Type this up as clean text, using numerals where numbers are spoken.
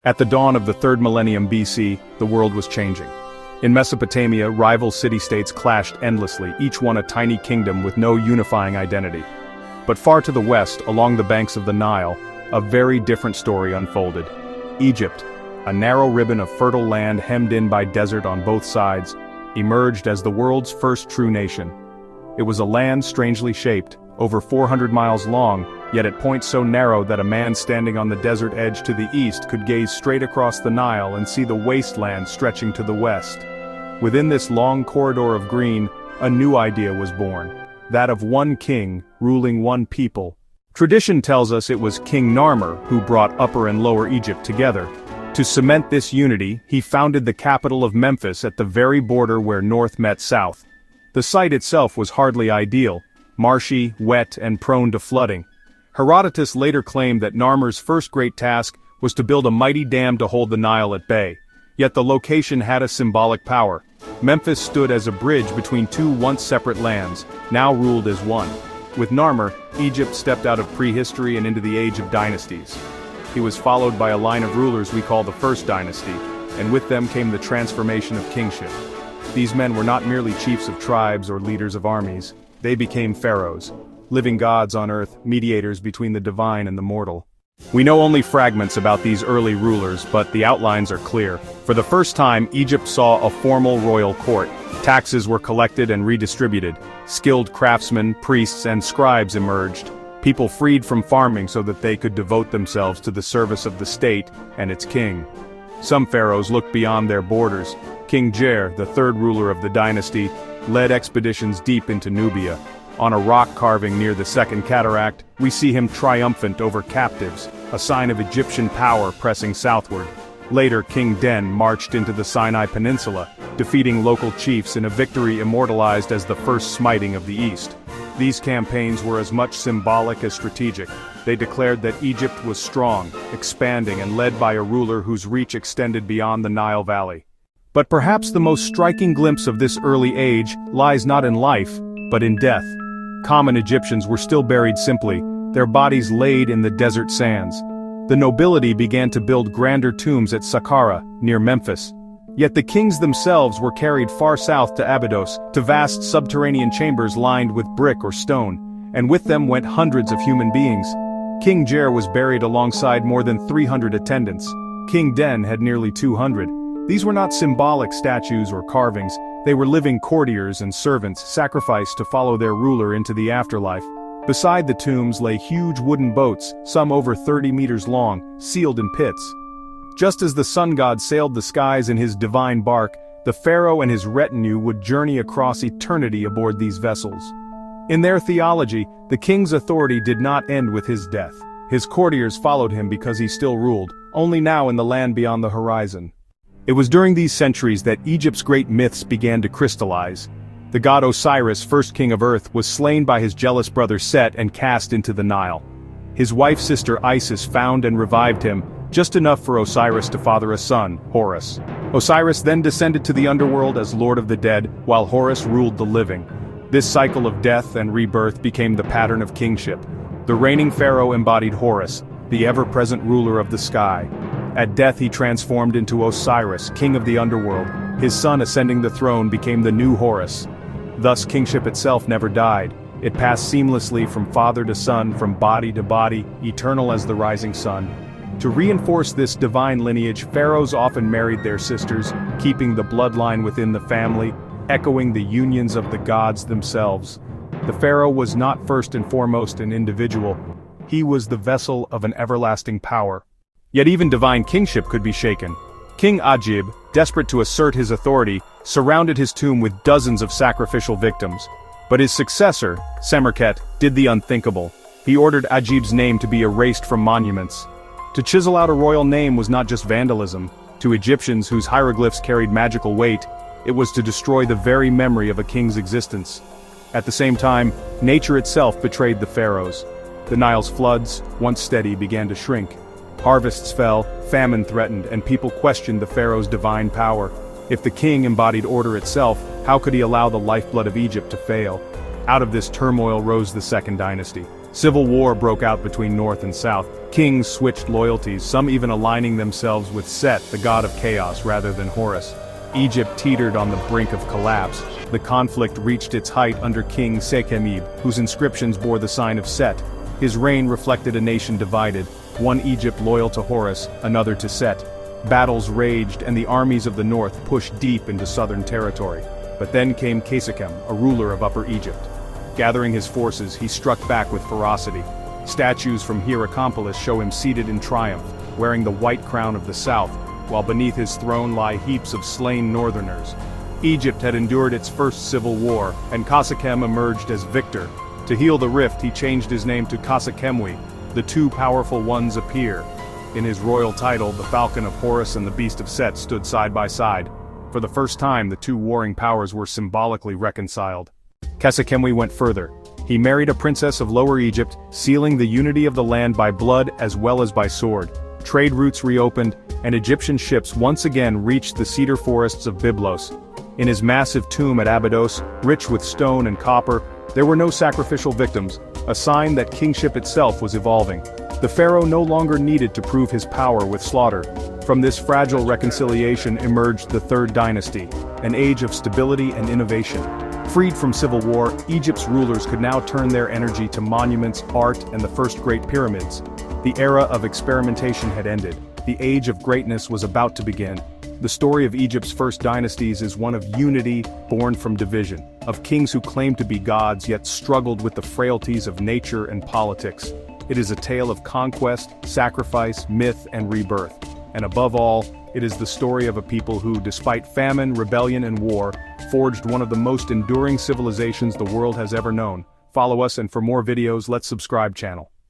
At the dawn of the third millennium BC, the world was changing. In Mesopotamia, rival city-states clashed endlessly, each one a tiny kingdom with no unifying identity. But far to the west, along the banks of the Nile, a very different story unfolded. Egypt, a narrow ribbon of fertile land hemmed in by desert on both sides, emerged as the world's first true nation. It was a land strangely shaped, over 400 miles long, yet at points so narrow that a man standing on the desert edge to the east could gaze straight across the Nile and see the wasteland stretching to the west. Within this long corridor of green, a new idea was born, that of one king, ruling one people. Tradition tells us it was King Narmer who brought Upper and Lower Egypt together. To cement this unity, he founded the capital of Memphis at the very border where north met south. The site itself was hardly ideal, marshy, wet, and prone to flooding. Herodotus later claimed that Narmer's first great task was to build a mighty dam to hold the Nile at bay. Yet the location had a symbolic power. Memphis stood as a bridge between two once separate lands, now ruled as one. With Narmer, Egypt stepped out of prehistory and into the age of dynasties. He was followed by a line of rulers we call the First Dynasty, and with them came the transformation of kingship. These men were not merely chiefs of tribes or leaders of armies. They became pharaohs, living gods on earth, mediators between the divine and the mortal. We know only fragments about these early rulers, but the outlines are clear. For the first time, Egypt saw a formal royal court. Taxes were collected and redistributed. Skilled craftsmen, priests, and scribes emerged. People freed from farming so that they could devote themselves to the service of the state and its king. Some pharaohs looked beyond their borders. King Jer, the third ruler of the dynasty, led expeditions deep into Nubia. On a rock carving near the Second Cataract, we see him triumphant over captives, a sign of Egyptian power pressing southward. Later, King Den marched into the Sinai Peninsula, defeating local chiefs in a victory immortalized as the first smiting of the East. These campaigns were as much symbolic as strategic. They declared that Egypt was strong, expanding, and led by a ruler whose reach extended beyond the Nile Valley. But perhaps the most striking glimpse of this early age lies not in life, but in death. Common Egyptians were still buried simply, their bodies laid in the desert sands. The nobility began to build grander tombs at Saqqara, near Memphis. Yet the kings themselves were carried far south to Abydos, to vast subterranean chambers lined with brick or stone, and with them went hundreds of human beings. King Jer was buried alongside more than 300 attendants. King Den had nearly 200. These were not symbolic statues or carvings, they were living courtiers and servants sacrificed to follow their ruler into the afterlife. Beside the tombs lay huge wooden boats, some over 30 meters long, sealed in pits. Just as the sun god sailed the skies in his divine bark, the pharaoh and his retinue would journey across eternity aboard these vessels. In their theology, the king's authority did not end with his death. His courtiers followed him because he still ruled, only now in the land beyond the horizon. It was during these centuries that Egypt's great myths began to crystallize. The god Osiris, first king of earth, was slain by his jealous brother Set and cast into the Nile. His wife's sister Isis found and revived him, just enough for Osiris to father a son, Horus. Osiris then descended to the underworld as lord of the dead, while Horus ruled the living. This cycle of death and rebirth became the pattern of kingship. The reigning pharaoh embodied Horus, the ever-present ruler of the sky. At death he transformed into Osiris, king of the underworld. His son ascending the throne became the new Horus. Thus kingship itself never died. It passed seamlessly from father to son, from body to body, eternal as the rising sun. To reinforce this divine lineage, pharaohs often married their sisters, keeping the bloodline within the family, echoing the unions of the gods themselves. The pharaoh was not first and foremost an individual. He was the vessel of an everlasting power. Yet even divine kingship could be shaken. King Ajib, desperate to assert his authority, surrounded his tomb with dozens of sacrificial victims. But his successor, Semerkhet, did the unthinkable. He ordered Ajib's name to be erased from monuments. To chisel out a royal name was not just vandalism. To Egyptians whose hieroglyphs carried magical weight, it was to destroy the very memory of a king's existence. At the same time, nature itself betrayed the pharaohs. The Nile's floods, once steady, began to shrink. Harvests fell, famine threatened, and people questioned the pharaoh's divine power. If the king embodied order itself, how could he allow the lifeblood of Egypt to fail? Out of this turmoil rose the Second Dynasty. Civil war broke out between North and South. Kings switched loyalties, some even aligning themselves with Set, the god of chaos, rather than Horus. Egypt teetered on the brink of collapse. The conflict reached its height under King Sekhemib, whose inscriptions bore the sign of Set. His reign reflected a nation divided, one Egypt loyal to Horus, another to Set. Battles raged and the armies of the north pushed deep into southern territory. But then came Kasekhem, a ruler of Upper Egypt. Gathering his forces, he struck back with ferocity. Statues from Hierakonpolis show him seated in triumph, wearing the white crown of the south, while beneath his throne lie heaps of slain northerners. Egypt had endured its first civil war, and Kasekhem emerged as victor. To heal the rift, he changed his name to Kasekhemwy. The two powerful ones appear. In his royal title, the falcon of Horus and the beast of Set stood side by side. For the first time, the two warring powers were symbolically reconciled. Kasekhemwy went further. He married a princess of Lower Egypt, sealing the unity of the land by blood as well as by sword. Trade routes reopened, and Egyptian ships once again reached the cedar forests of Byblos. In his massive tomb at Abydos, rich with stone and copper, there were no sacrificial victims, a sign that kingship itself was evolving. The pharaoh no longer needed to prove his power with slaughter. From this fragile reconciliation emerged the Third Dynasty, an age of stability and innovation. Freed from civil war, Egypt's rulers could now turn their energy to monuments, art, and the first great pyramids. The era of experimentation had ended. The age of greatness was about to begin. The story of Egypt's first dynasties is one of unity born from division, of kings who claimed to be gods yet struggled with the frailties of nature and politics. It is a tale of conquest, sacrifice, myth, and rebirth. And above all, it is the story of a people who, despite famine, rebellion, and war, forged one of the most enduring civilizations the world has ever known. Follow us, and for more videos, let's subscribe channel.